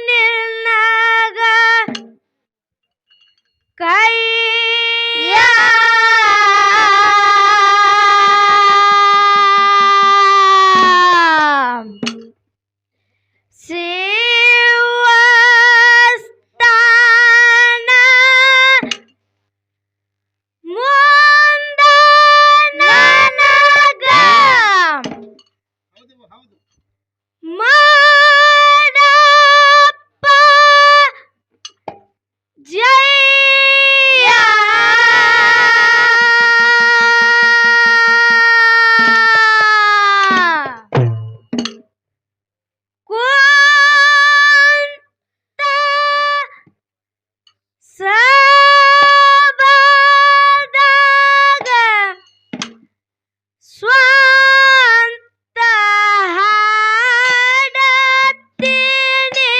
ನಿನಗ ಕೈಯ ಶಿವಸ್ಥಾನ ಮುಂದ ನನಗ ಮಾಡಪ್ಪ ಜಯ ಕುಂತ ಸಬದಾಗ ಸ್ವಂತ ಹಾಡತ್ತೀನಿ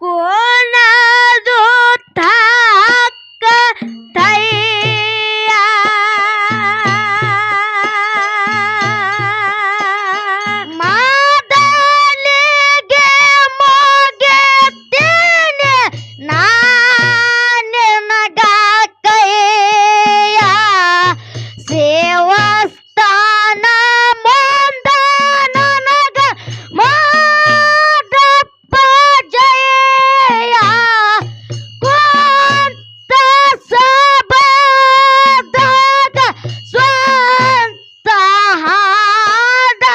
ಕೋನದು ತಾಕ ತಯ್ಯ ಮೊದಲಿಗೆ ಮುಗಿತೀನಿ ನಾನಿನಗ ಕೈಯ ದೇವಸ್ಥಾನ ಮುಂದ ನನಗ ಮಾಡಪ್ಪ ಜಯ ಕುಂತ ಸಬದಾಗ ಸ್ವಂತ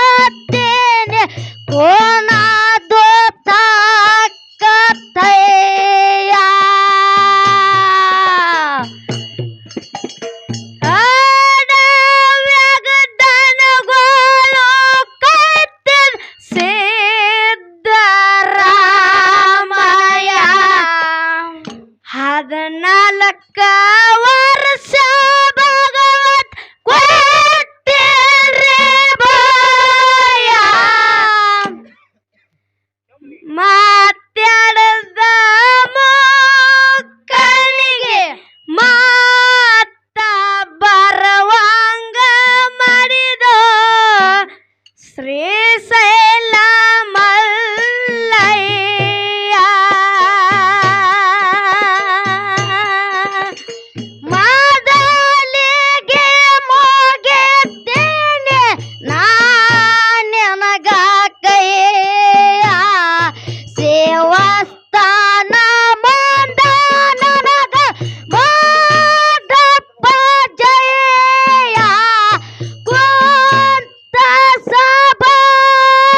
ಹಾಡತ್ತೇನೆ ಕೋನದು ತಾಕತ್ತಯ್ಯ ಅಡವ್ಯಾಗ ದನಗಳು ಕಟ್ಟಿದ ಸಿದ್ದರಾಮಯ್ಯ 14 ವರ್ಷ ಭಗವತ್ ಕೊಟ್ಟಿರಿ ಬಾಯ ಮಾತಾಡದ ಮುಕ್ಕನಿಗೆ ಮಾತ ಬರವಂಗ ಮಾಡಿದ ಶ್ರೀಶೈಲ ಮಲ್ಲಯ್ಯ ಮೊದಲಿಗೆ ಮುಗಿತೀನಿ ನಾನಿನಗ ಕೈಯ ದೇವಸ್ಥಾನ ಮುಂದ ನನಗ ಮಾಡಪ್ಪ ಜಯ ಕುಂತ ಸಬದಾಗ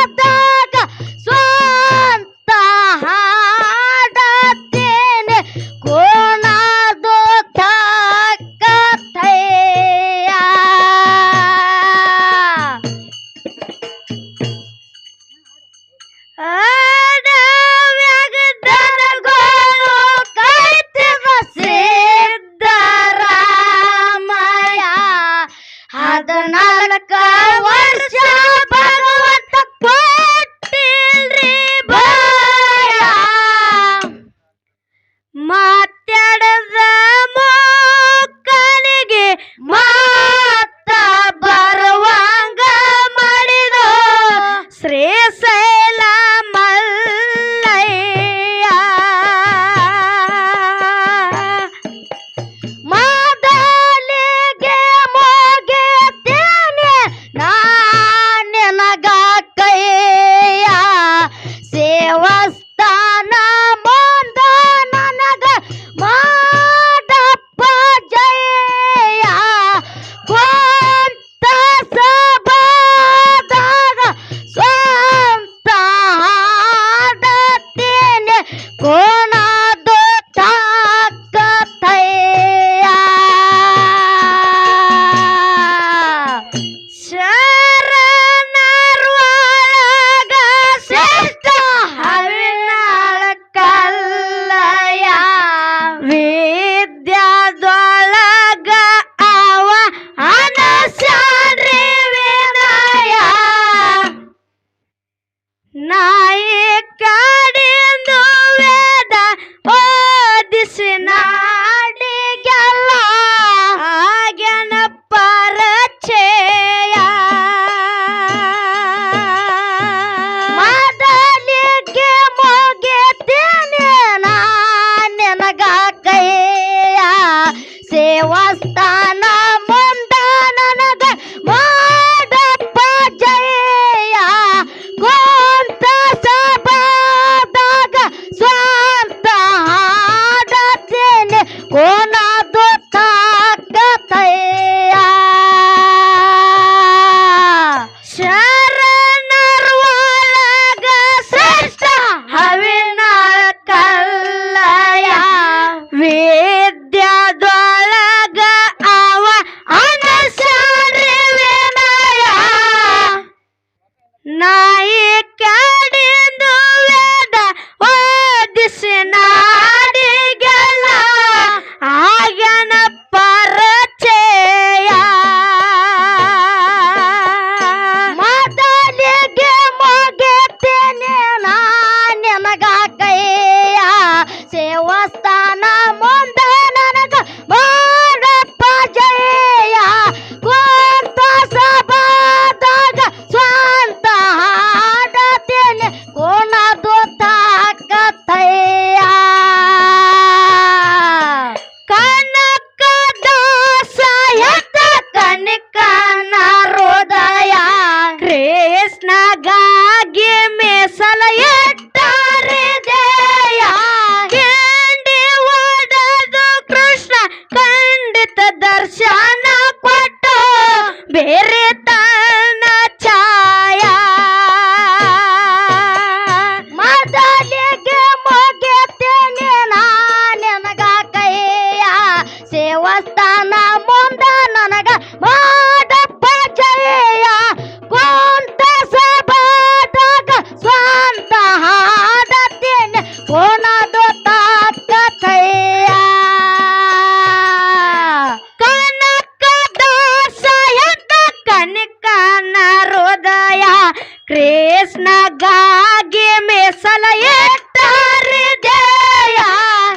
ಕೃಷ್ಣಗಾಗಿ ಮೀಸಲ ಇಟ್ಟಾರಿ ಜಯ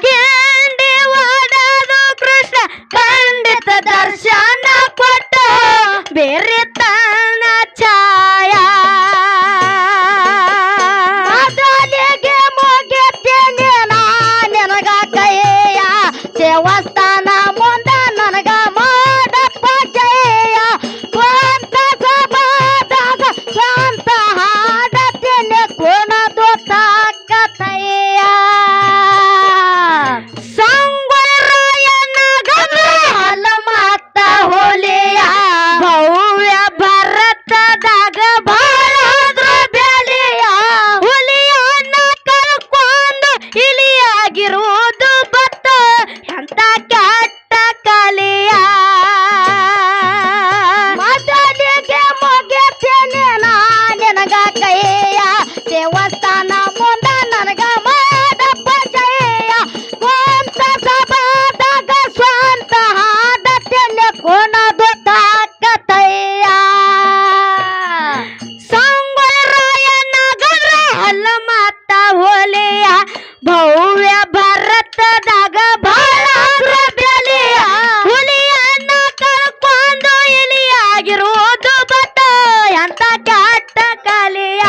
ಕಿಂಡಿ ಒಡೆದು ಕೃಷ್ಣ ಖಂಡಿತ ದರ್ಶನ ಕೊಟ್ಟು ಬೇರೆ ತನ್ನ ಛಾಯ ಮೊದಲಿಗೆ ಮುಗಿತೀನಿ ನಾ ನಿನಗ ಕೈಯ ದೇವಸ್ಥಾನ ಮುಂದ ನನಗ ಮಾಡಪ್ಪ ಜಯ ಸ್ವಂತ ಸಭಾದಾಗ ಸ್ವಂತ ಹಾಡತೀನಿ ಕುಣದು ತಾಕತಯ್ಯ ಸಂಗೊಳ್ರಾಯನ ಗದ ಹಲ ಮಾತ ಹೋಲಿಯ ಭವ್ಯ ಭರತದಾಗ ಬಾಳಾದ್ರು ಬೆಳೆಯ ಹುಲಿಯನ್ನ ಕಳ್ಕೊಂಡು ಇಲಿಯಾಗಿರುವುದು ಬತ್ತ ಎಂತ ಕೆಟ್ಟ ಕಲಿಯ ಮೊದಲಿಗೆ ಮುಗಿತೀನಿ ನಾ ನಿನಗ ಕೈಯ ದೇವಸ್ಥಾನ ಮುಂದ ನನಗ ಮಾಡಪ್ಪ ಜಯ ಸ್ವಂತ ಸಭಾದಾಗ ಸ್ವಂತ ಹಾಡತೀನಿ ಕುಣದು ತಾಕತಯ್ಯ ಸಂಗೊಳ್ರಾಯನ ಗದ್ರ ಹಲ್ಲ ಮಾತ ಹೋಲಿಯ ಭವ್ಯ ಭರತದಾಗ ಬಾಳಾದ್ರ ಬೆಲೆಯ ಹುಲಿಯನ್ನ ಕಳ್ಕೊಂಡು ಇಲಿಯಾಗಿರುವುದು ಬತ್ತ ಎಂತ ಕೆಟ್ಟ ಕಲಿಯ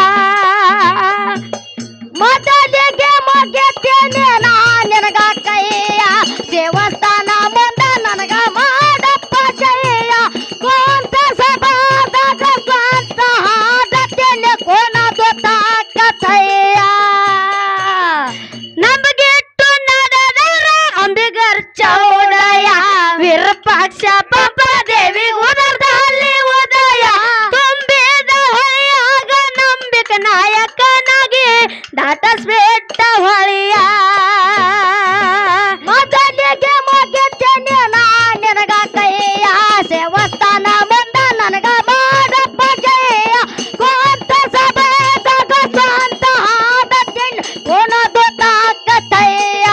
ಮೊದಲಿಗೆ ಮುಗಿತೀನಿ ನಾ ನಿನಗ ಕೈಯ ದೇವಸ್ಥಾನ ಮುಂದ ನನಗ ಮಾಡಪ್ಪ ಜಯ ಸ್ವಂತ ಸಭಾದಾಗ ಸ್ವಂತ ಹಾಡತೀನಿ ಕುಣದು ತಾಕತಯ್ಯ ನಮಗಿಟ್ಟು ನಡೆದರ ಅಂಬಿಗರ್ ಚೌಡಯ್ಯ ವಿರೂಪಾಕ್ಷ ಪಂಪ ದೇವಿ ಉದರದಲ್ಲಿ ಉದಯ ತುಂಬಿದ ಹೊಳೆಯಾಗ ನಂಬಿಕ ನಾಯಕನಾಗಿ ದಾಟಸ್ಬೇಟ ಹೊಳೆಯ ಮೊದಲಿಗೆ ಮುಗಿತೀನಿ ನಾ ನಿನಗ ಕೈಯ ದೇವಸ್ಥಾನ ಮುಂದ ನನಗ ಮಾಡಪ್ಪ ಜಯ ಸ್ವಂತ ಸಭಾದಾಗ ಸ್ವಂತ ಹಾಡತೀನಿ ಕುಣದು ತಾಕತಯ್ಯ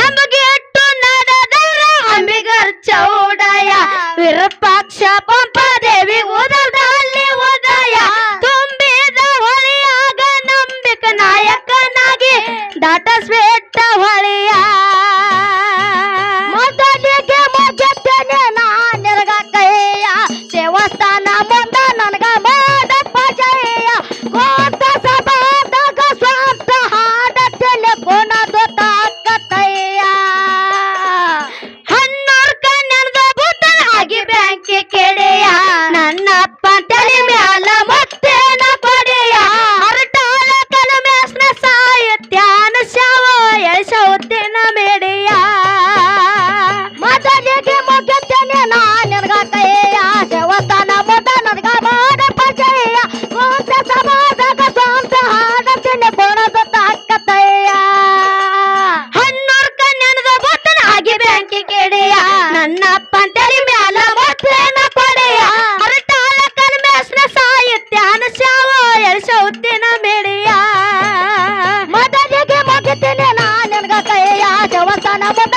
ನಮಗಿಟ್ಟು ನಡೆದರ ಅಂಬಿಗರ್ ಚೌಡಯ್ಯ ವಿರೂಪಾಕ್ಷ ಪಂಪ ದೇವಿ ಉದರದಲ್ಲಿ ಉದಯ ತುಂಬಿದ ಹೊಳೆಯಾಗ ನಂಬಿಕ ನಾಯಕನಾಗಿ ದಾಟಸ್ಬೇಟ ಹೊಳೆಯ ಮೊದಲಿಗೆ ಮುಗಿತೀನಿ ನಾ ನಿನಗ ಕೈಯ ದೇವಸ್ಥಾನ ಮುಂದ ನನಗ ಮಾಡಪ್ಪ ಜಯ ಸ್ವಂತ ಸಭಾದಾಗ ಸ್ವಂತ ಹಾಡತೀನಿ ಕುಣದು ತಾಕತಯ್ಯ ಹನ್ನೂರ್ಕ ನೆನೆದ ಬುದ್ಧನ ಆಗಿ ಬ್ಯಾಂಕಿ ಕೆಡೆಯ ನನ್ನಪ್ಪ ತಲೆ ಮ್ಯಾಲ ಮುತ್ತೇನ ಕೊಡೆಯ ಹರಟಾಳ ಕಲಮೇಸ್ನ ಸಾಹಿತ್ಯಾನ ಶವ ಎಳ್ಸೌತಿನ ಮೇಡೆಯ ಮೊದಲಿಗೆ ಮುಗಿತೀನಿ ನಾ ನಿನಗ ಕೈಯ ದೇವಸ್ಥಾನ ಮುಂದ ನನಗ ಮಾಡಪ್ಪ ಜಯ ಸ್ವಂತ ಸಭಾದಾಗ ಸ್ವಂತ ಹಾಡತೀನಿ ಕುಣದು ತಾಕತಯ್ಯ ಹನ್ನೂರ್ಕ ನೆನೆದ ಬುದ್ಧನ ಆಗಿ ಬ್ಯಾಂಕಿ ಕೆಡೆಯ ನನ್ನಪ್ಪ ತಲೆ ಮ್ಯಾಲ ಮುತ್ತೇನ ಕೊಡೆಯ ಹರಟಾಳ ಕಲಮೇಸ್ನ ಸಾಹಿತ್ಯಾನ ಶವ ಎಳ್ಸೌತಿನ ಮೇಡೆಯ ಮೊದಲಿಗೆ ಮುಗಿತೀನಿ ನಾ ನಿನಗ ಕೈಯ ದೇವಸ್ಥಾನ ಮುಂದ